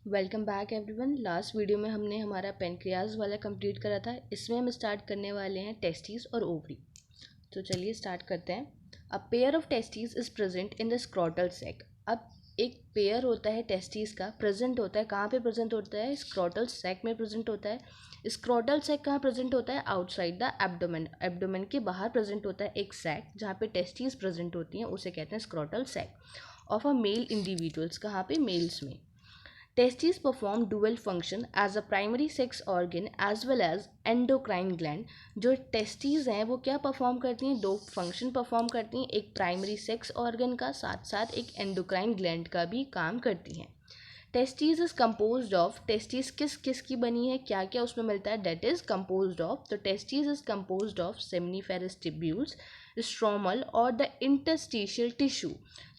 Welcome back everyone. Last video में हमने हमारा पेनक्रियाज वाला कंप्लीट करा था। इसमें हम स्टार्ट करने वाले हैं टेस्टिस और ओवरी। तो चलिए स्टार्ट करते हैं। A pair of testis is present in the scrotal sac. अब एक पेयर होता है टेस्टिस का, प्रेजेंट होता है कहाँ पे प्रेजेंट होता है? स्क्रॉटल सैक में प्रेजेंट होता है। स्क्रॉटल सैक कहाँ प्रेजेंट होता है? Outside the abdomen. एब्डोमेन के बाहर प्रेजेंट होता है एक सैक जहाँ पे टेस्टिस प्रेजेंट होती हैं, उसे कहते हैं scrotal sac of a male individuals. कहाँ पे? मेल्स में। Testes perform dual function as a primary sex organ as well as endocrine gland। जो टेस्टिस हैं वो क्या परफॉर्म करती हैं? दो फंक्शन परफॉर्म करती हैं, एक प्राइमरी सेक्स ऑर्गन का, साथ साथ एक एंडोक्राइन ग्लैंड का भी काम करती हैं। Testis is compose of, testis किस किस की बनी है, क्या क्या उसमें मिलता है? डेट इज कम्पोज ऑफ, तो testis is compose of seminiferous tubules, stromal और द इंटरस्टिशियल टिश्यू।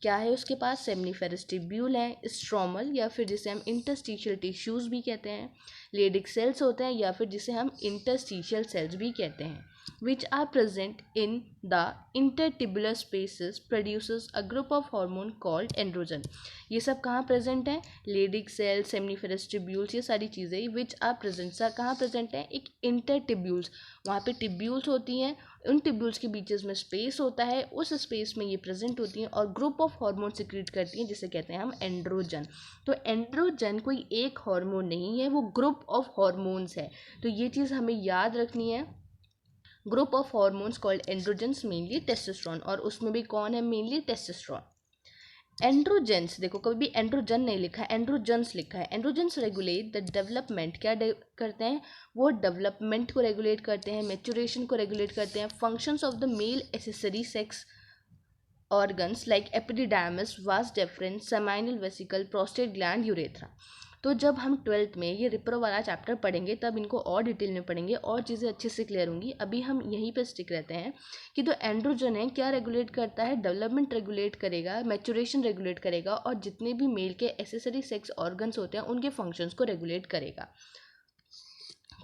क्या है उसके पास? सेमनीफेरस ट्यूब्यूल है, स्ट्रोमल या फिर जिसे हम इंटरस्टिशियल टिश्यूज भी कहते हैं, लेडिक सेल्स होते हैं या फिर जिसे हम इंटरस्टिशियल सेल्स भी कहते हैं, which are present in the intertubular spaces produces a group of hormone called androgen। ये सब कहाँ प्रेजेंट है? लेडिक सेल, सेमनीफेरस ट्यूब्यूल्स, ये सारी चीज़ें विच आर प्रेजेंट कहाँ प्रेजेंट है? एक इंटरटिब्यूल्स, वहाँ पे टिब्यूल्स होती हैं, उन टिब्यूल्स के बीचेस में स्पेस होता है, उस स्पेस में ये प्रेजेंट होती हैं और ग्रुप ऑफ हार्मोन सिक्रीट करती हैं जिसे कहते हैं हम एंड्रोजन। तो एंड्रोजन कोई एक हार्मोन नहीं है, वो ग्रुप ऑफ हार्मोन्स है। तो ये चीज़ हमें याद रखनी है। Group of hormones called androgens, mainly testosterone, और उसमें भी कौन है? Mainly testosterone. एंड्रोजेंस, देखो कभी भी एंड्रोजन नहीं लिखा है, एंड्रोजेंस लिखा है। एंड्रोजेंस रेगुलेट द डेवलपमेंट, क्या करते हैं? वो डेवलपमेंट को रेगुलेट करते हैं, मैच्योरेशन को रेगुलेट करते हैं, functions of the male accessory sex organs like epididymis, vas deference, seminal vesicle, prostate gland, urethra. तो जब हम 12th में ये रिप्रो वाला चैप्टर पढ़ेंगे तब इनको और डिटेल में पढ़ेंगे और चीज़ें अच्छे से क्लियर होंगी। अभी हम यहीं पे स्टिक रहते हैं कि जो एंड्रोजन है क्या रेगुलेट करता है? डेवलपमेंट रेगुलेट करेगा, मैच्योरेशन रेगुलेट करेगा और जितने भी मेल के एसेसरी सेक्स ऑर्गन्स होते हैं उनके फंक्शंस को रेगुलेट करेगा।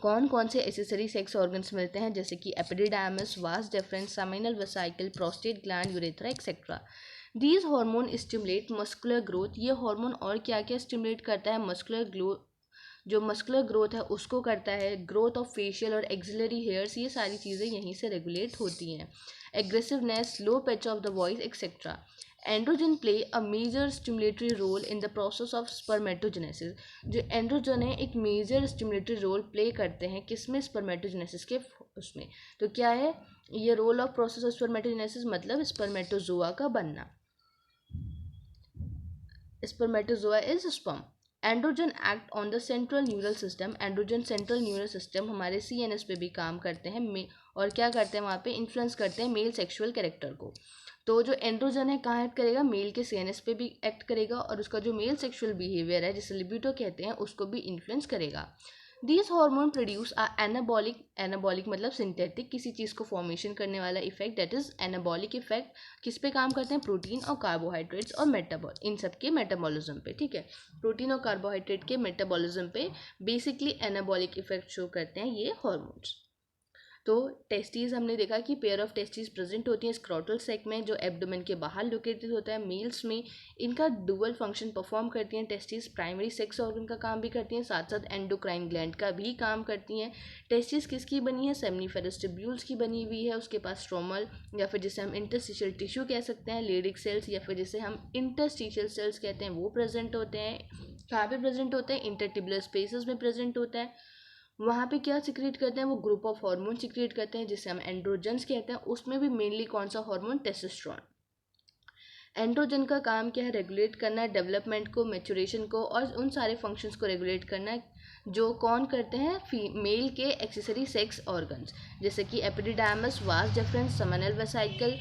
कौन कौन से एसेसरी सेक्स ऑर्गन्स मिलते हैं? जैसे कि epididymis, vas deferens, seminal vesicle, prostate gland, urethra etcetera. These hormone stimulate muscular growth. ये हार्मोन और क्या क्या स्टिमुलेट करता है? मस्कुलर ग्रो, जो मस्कुलर ग्रोथ है उसको करता है, ग्रोथ ऑफ फेशियल और एक्सिलरी हेयर्स, ये सारी चीज़ें यहीं से रेगुलेट होती हैं। Aggressiveness, low pitch of the voice etcetera. Androgen play a major stimulatory role in the process of spermatogenesis. जो एंड्रोजन है एक मेजर स्टिमुलेटरी रोल प्ले करते हैं किसमें? स्पर्मेटोजेनेसिस के उसमें। तो क्या है ये role of process of spermatogenesis? मतलब स्पर्मेटोजोआ का बनना। Spermatozoa is sperm. Androgen act on the central neural system. Androgen central neural system हमारे CNS पे भी काम करते हैं और क्या करते हैं? वहाँ पे इन्फ्लुएंस करते हैं मेल सेक्सुअल कैरेक्टर को। तो जो एंड्रोजन है कहाँ एक्ट करेगा? मेल के CNS पे भी एक्ट करेगा और उसका जो मेल सेक्सुअल बिहेवियर है जिसे लिबिडो कहते हैं उसको भी इन्फ्लुएंस करेगा। These hormone produce a anabolic, anabolic मतलब सिंथेटिक, किसी चीज़ को फॉर्मेशन करने वाला effect, that is anabolic effect. किस पे काम करते हैं? प्रोटीन और कार्बोहाइड्रेट्स और मेटाबॉल, इन सब के मेटाबॉलिज्म पे। ठीक है, प्रोटीन और कार्बोहाइड्रेट के मेटाबॉलिज्म पे बेसिकली एनाबॉलिक इफेक्ट शो करते हैं ये हॉर्मोन्स। तो टेस्टीज हमने देखा कि पेयर ऑफ टेस्टीज प्रेजेंट होती हैं स्क्रॉटल सेक में जो एब्डोमेन के बाहर लोकेटेड होता है मेल्स में। इनका डुअल फंक्शन परफॉर्म करती हैं टेस्टीज, प्राइमरी सेक्स ऑर्गन का काम भी करती हैं, साथ साथ एंडोक्राइन ग्लैंड का भी काम करती हैं। टेस्टीज किसकी बनी है? सेमनीफेरस ट्यूब्यूल्स की बनी हुई है, उसके पास स्ट्रोमल या फिर जिसे हम इंटरस्टिशियल टिश्यू कह सकते हैं, लेडिक सेल्स या फिर जिसे हम इंटरस्टिशियल सेल्स कहते हैं वो प्रेजेंट होते हैं। कहाँ पे प्रेजेंट होते हैं? इंटरटिबुलर स्पेसेस में प्रेजेंट होता है। वहाँ पे क्या सिक्रिएट करते हैं? वो ग्रुप ऑफ हार्मोन सिक्रिएट करते हैं जिसे हम एंड्रोजन्स कहते हैं। उसमें भी मेनली कौन सा हार्मोन? टेस्टोस्टेरोन। एंड्रोजन का काम क्या है? रेगुलेट करना है डेवलपमेंट को, मैच्योरेशन को और उन सारे फंक्शंस को रेगुलेट करना है जो कौन करते हैं? फीमेल के एक्सेसरी सेक्स ऑर्गन्स जैसे कि epididymis, vas deferens, seminal vesicle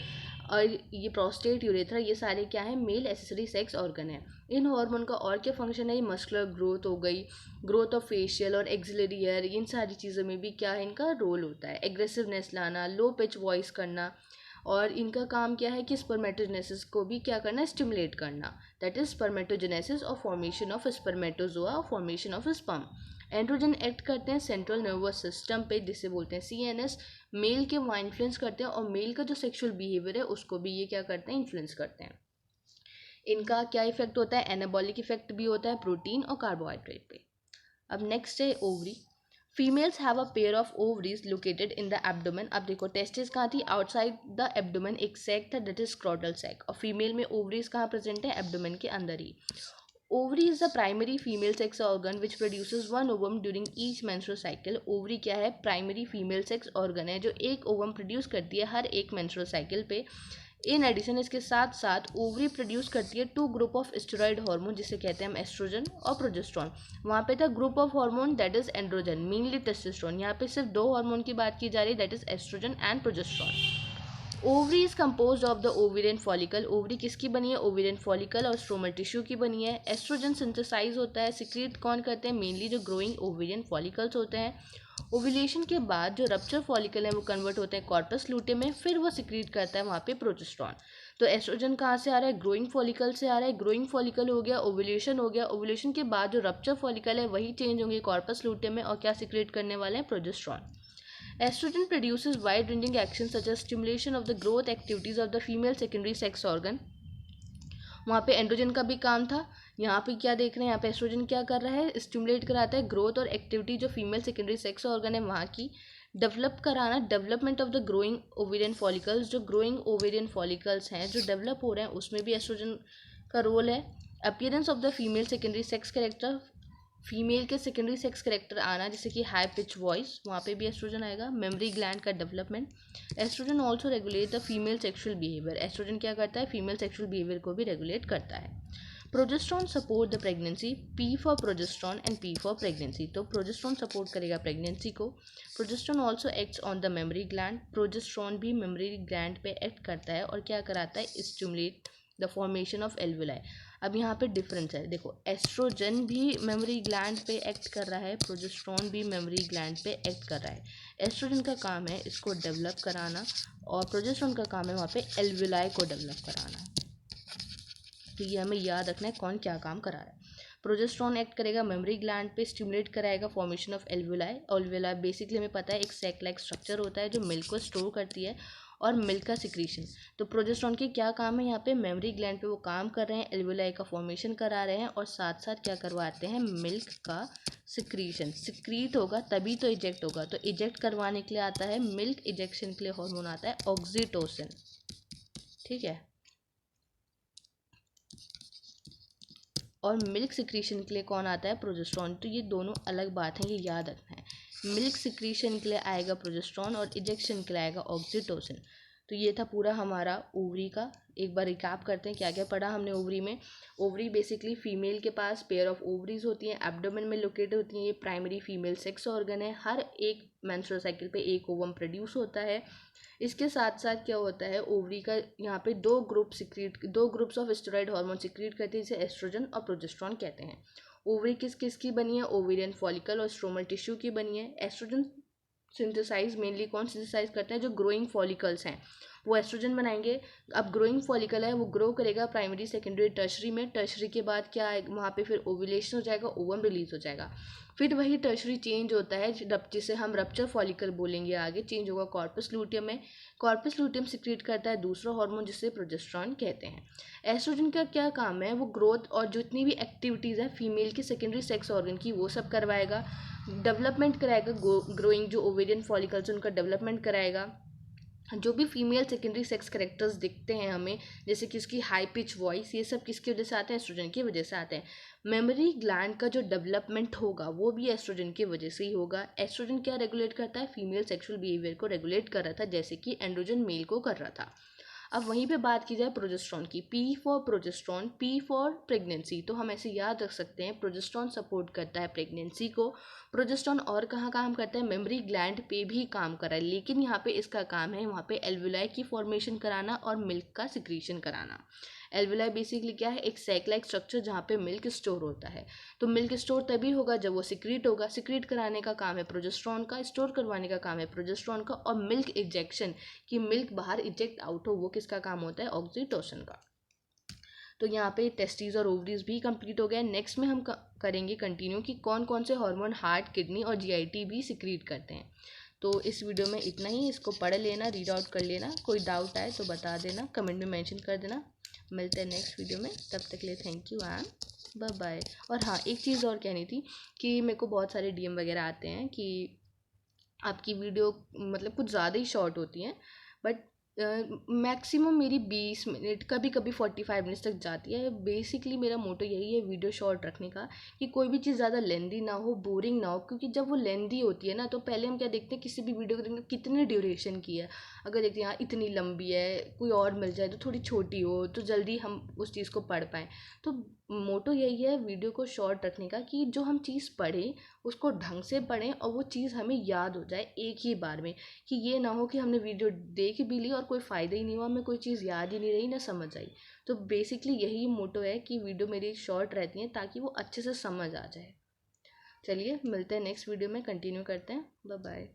और ये प्रोस्टेट, यूरेथ्रा, ये सारे क्या है? मेल एसेसरी सेक्स ऑर्गन है। इन हार्मोन का और क्या फंक्शन है? ये मस्कुलर ग्रोथ हो गई, ग्रोथ ऑफ फेशियल और एक्सिलरी हेयर, इन सारी चीज़ों में भी क्या है इनका रोल होता है। एग्रेसिवनेस लाना, लो पिच वॉइस करना, और इनका काम क्या है कि स्पर्मेटोजेनेसिस को भी क्या करना? स्टिमुलेट करना, दैट इज स्पर्मेटोजेनेसिस और फॉर्मेशन ऑफ स्पर्मेटोजोआ और formation of sperm. Androgen act करते हैं सेंट्रल नर्वस सिस्टम पे जिसे बोलते हैं CNS। मेल के वहाँ इन्फ्लुएंस करते हैं और मेल का जो सेक्सुअल बिहेवियर है उसको भी ये क्या करते हैं? इन्फ्लुएंस करते हैं। इनका क्या इफेक्ट होता है, एनाबॉलिक इफेक्ट भी होता है प्रोटीन और कार्बोहाइड्रेट पे। अब नेक्स्ट है ovary. Females have a pair of ovaries located in the abdomen. अब देखो टेस्टिस कहाँ थी, आउटसाइड द एब्डोमेन एक सैक था दैट इज स्क्रोटल सैक, और फीमेल में ओवरीज कहाँ प्रेजेंट है, एब्डोमेन के अंदर ही। Ovary is the primary female sex organ which produces one ovum during each menstrual cycle. Ovary क्या है, प्राइमरी फीमेल सेक्स ऑर्गन है जो एक ओवम प्रोड्यूस करती है हर एक मेंस्ट्रुअल साइकिल पे। इन एडिशन इसके साथ साथ ओवरी प्रोड्यूस करती है two group of steroid hormone जिसे कहते हैं हम एस्ट्रोजन और प्रोजेस्टेरॉन। वहाँ पे था group of hormone that is androgen, mainly testosterone. यहाँ पे सिर्फ दो हार्मोन की बात की जा रही है that is estrogen and progesterone. Ovary is compose of the ovarian follicle. Ovary किसकी बनी है, ओवेरियन फॉलिकल और स्ट्रोमल टिश्यू की बनी है। एस्ट्रोजन सिंथेसाइज होता है, सिक्रीट कौन करते हैं, मेनली जो ग्रोइंग ओवेरियन फॉलिकल्स होते हैं। ओव्यूलेशन के बाद जो रप्चर फॉलिकल है वो कन्वर्ट होते हैं कॉर्पस लूटेम में, फिर वो सिक्रीट करता है वहाँ पे प्रोजेस्टेरॉन। तो एस्ट्रोजन कहाँ से आ रहा है, ग्रोइंग फॉलिकल से आ रहा है। ग्रोइंग फॉलिकल हो गया, ओव्यूलेशन हो गया, ओव्यूलेशन के बाद जो रप्चर फॉलिकल है वही चेंज होंगे कॉर्पस लूटेम में और क्या सिक्रीट करने वाले हैं, progesterone. Estrogen produces wide-ranging actions such as stimulation of the growth activities of the female secondary sex organ. वहाँ पे एंड्रोजन का भी काम था, यहाँ पे क्या देख रहे हैं, यहाँ पे एस्ट्रोजन क्या कर रहा है, स्टिमुलेट कराता है ग्रोथ और एक्टिविटी जो फीमेल सेकेंडरी सेक्स ऑर्गन है वहाँ की। डेवलप कराना, development of the growing ovarian follicles, जो ग्रोइंग ओवेरियन फॉलिकल्स हैं जो डेवलप हो रहे हैं उसमें भी एस्ट्रोजन का रोल है। Appearance of the female secondary sex character, female के सेकेंडरी सेक्स करेक्टर आना जैसे कि हाई पिच वॉइस, वहाँ पे भी एस्ट्रोजन आएगा। मेमोरी ग्लैंड का development. Estrogen also regulate the female sexual behaviour. Estrogen क्या करता है, फीमेल सेक्सुअल बिहेवियर को भी रेगुलेट करता है। Progesterone support the pregnancy, P for progesterone and P for pregnancy. तो प्रोजेस्टेरॉन सपोर्ट करेगा प्रेगनेंसी को। Progesterone also acts on the memory gland. Progesterone भी मेमोरी ग्लैंड पे एक्ट करता है और क्या कराता है, stimulate the formation of alveoli. अब यहाँ पे डिफरेंस है, देखो एस्ट्रोजन भी मेमोरी ग्लैंड पे एक्ट कर रहा है, प्रोजेस्टेरॉन भी मेमोरी ग्लैंड पे एक्ट कर रहा है। एस्ट्रोजन का काम है इसको डेवलप कराना और प्रोजेस्टेरॉन का काम है वहाँ पे एल्वुलाई को डेवलप कराना। तो ये हमें याद रखना है कौन क्या काम करा रहा है। प्रोजेस्टेरॉन एक्ट करेगा मेमोरी ग्लैंड पे, स्टिमुलेट कराएगा formation of alveoli. Alveoli basically हमें पता है एक सैक लाइक स्ट्रक्चर होता है जो मिल्क को स्टोर करती है और मिल्क का सिक्रीशन। तो प्रोजेस्टेरॉन के क्या काम है यहाँ पे, मेमोरी ग्लैंड पे वो काम कर रहे हैं, एल्वुलाई का फॉर्मेशन करा रहे हैं और साथ साथ क्या करवाते हैं, मिल्क का सिक्रीशन। सिक्रीट होगा तभी तो इजेक्ट होगा, तो इजेक्ट करवाने के लिए आता है मिल्क इजेक्शन के लिए हार्मोन आता है ऑक्सीटोसिन। ठीक है, और मिल्क सिक्रीशन के लिए कौन आता है, प्रोजेस्टेरॉन। तो ये दोनों अलग बात है, ये याद रखना है। मिल्क सिक्रीशन के लिए आएगा प्रोजेस्टेरॉन और इजेक्शन के लिए आएगा ऑक्सीटोसिन। तो ये था पूरा हमारा ओवरी का। एक बार रिकैप करते हैं क्या क्या पढ़ा हमने ओवरी में। ओवरी बेसिकली फीमेल के पास पेयर ऑफ ओवरीज होती हैं, एब्डोमेन में लोकेटेड होती हैं। ये प्राइमरी फीमेल सेक्स ऑर्गन है, हर एक मेंस्ट्रुअल साइकिल पे एक ओवम प्रोड्यूस होता है। इसके साथ साथ क्या होता है, ओवरी का यहाँ पे दो groups of steroid hormone secrete करते हैं जिसे एस्ट्रोजन और प्रोजेस्टेरॉन कहते हैं। ओवरी किस किस की बनी है, ओवेरियन फॉलिकल और स्ट्रोमल टिश्यू की बनी है। एस्ट्रोजन सिंथेसाइज मेनली कौन सिंथेसाइज करते हैं, जो ग्रोइंग फॉलिकल्स हैं वो एस्ट्रोजन बनाएंगे। अब ग्रोइंग फॉलिकल है वो ग्रो करेगा प्राइमरी सेकेंडरी टर्शरी में, टर्शरी के बाद क्या आएगा वहाँ पे फिर ओव्यूलेशन हो जाएगा, ओवम रिलीज हो जाएगा। फिर वही टर्शरी चेंज होता है जिसे हम रप्चर फॉलिकल बोलेंगे, आगे चेंज होगा कॉर्पस लूटियम में। कॉर्पस लूटियम सिक्रीट करता है दूसरा हार्मोन जिसे प्रोजेस्टेरॉन कहते हैं। एस्ट्रोजन का क्या काम है, वो ग्रोथ और जितनी भी एक्टिविटीज़ है फीमेल की सेकेंडरी सेक्स ऑर्गन की वो सब करवाएगा। डेवलपमेंट कराएगा, ग्रोइंग जो ओवेरियन फॉलिकल्स उनका डेवलपमेंट कराएगा। जो भी फीमेल सेकेंडरी सेक्स करेक्टर्स दिखते हैं हमें, जैसे कि उसकी हाई पिच वॉइस, ये सब किसकी वजह से आते हैं, एस्ट्रोजन की वजह से आते हैं। मेमोरी ग्लैंड का जो डेवलपमेंट होगा वो भी एस्ट्रोजन की वजह से ही होगा। एस्ट्रोजन क्या रेगुलेट करता है, फीमेल सेक्सुअल बिहेवियर को रेगुलेट कर रहा था जैसे कि एंड्रोजन मेल को कर रहा था। अब वहीं पे बात की जाए प्रोजेस्टेरॉन की, P for progesterone, P for pregnancy. तो हम ऐसे याद रख सकते हैं प्रोजेस्टेरॉन सपोर्ट करता है प्रेगनेंसी को। प्रोजेस्टेरॉन और कहाँ काम करता है, मेमोरी ग्लैंड पे भी काम कर रहा है, लेकिन यहाँ पे इसका काम है वहाँ पे एल्वुलाई की फॉर्मेशन कराना और मिल्क का सिक्रीशन कराना। एल्वुलाई बेसिकली क्या है, एक सैक लाइक स्ट्रक्चर जहाँ पे मिल्क स्टोर होता है। तो मिल्क स्टोर तभी होगा जब वो सिक्रीट होगा, सिक्रीट कराने का काम है प्रोजेस्टेरॉन का, स्टोर करवाने का काम है प्रोजेस्टेरॉन का, और मिल्क इजेक्शन कि मिल्क बाहर इजेक्ट आउट हो वो किसका काम होता है, ऑक्सीटोसिन का। तो यहाँ पे टेस्टिस और ओवरीज भी कंप्लीट हो गए। नेक्स्ट में हम करेंगे कंटिन्यू कि कौन कौन से हार्मोन हार्ट, किडनी और जीआईटी भी सिक्रीट करते हैं। तो इस वीडियो में इतना ही, इसको पढ़ लेना, रीड आउट कर लेना, कोई डाउट आए तो बता देना, कमेंट में मेंशन कर देना। मिलते हैं नेक्स्ट वीडियो में, तब तक के लिए thank you and bye bye. और हाँ, एक चीज़ और कहनी थी कि मेरे को बहुत सारे डीएम वगैरह आते हैं कि आपकी वीडियो मतलब कुछ ज़्यादा ही शॉर्ट होती हैं, बट मैक्सिमम मेरी 20 मिनट, कभी कभी 45 मिनट्स तक जाती है। बेसिकली मेरा मोटो यही है वीडियो शॉर्ट रखने का, कि कोई भी चीज़ ज़्यादा लेंदी ना हो, बोरिंग ना हो। क्योंकि जब वो लेंदी होती है ना, तो पहले हम क्या देखते हैं, किसी भी वीडियो को देखते हैं कितने ड्यूरेशन की है। अगर देखते हैं हाँ इतनी लंबी है, कोई और मिल जाए तो थोड़ी छोटी हो, तो जल्दी हम उस चीज़ को पढ़ पाएँ। तो मोटो यही है वीडियो को शॉर्ट रखने का, कि जो हम चीज़ पढ़ें उसको ढंग से पढ़ें और वो चीज़ हमें याद हो जाए एक ही बार में। कि ये ना हो कि हमने वीडियो देख भी ली और कोई फ़ायदा ही नहीं हुआ, हमें कोई चीज़ याद ही नहीं रही, ना समझ आई। तो बेसिकली यही मोटो है कि वीडियो मेरी शॉर्ट रहती हैं ताकि वो अच्छे से समझ आ जाए। चलिए मिलते हैं नेक्स्ट वीडियो में, कंटिन्यू करते हैं। Bye bye.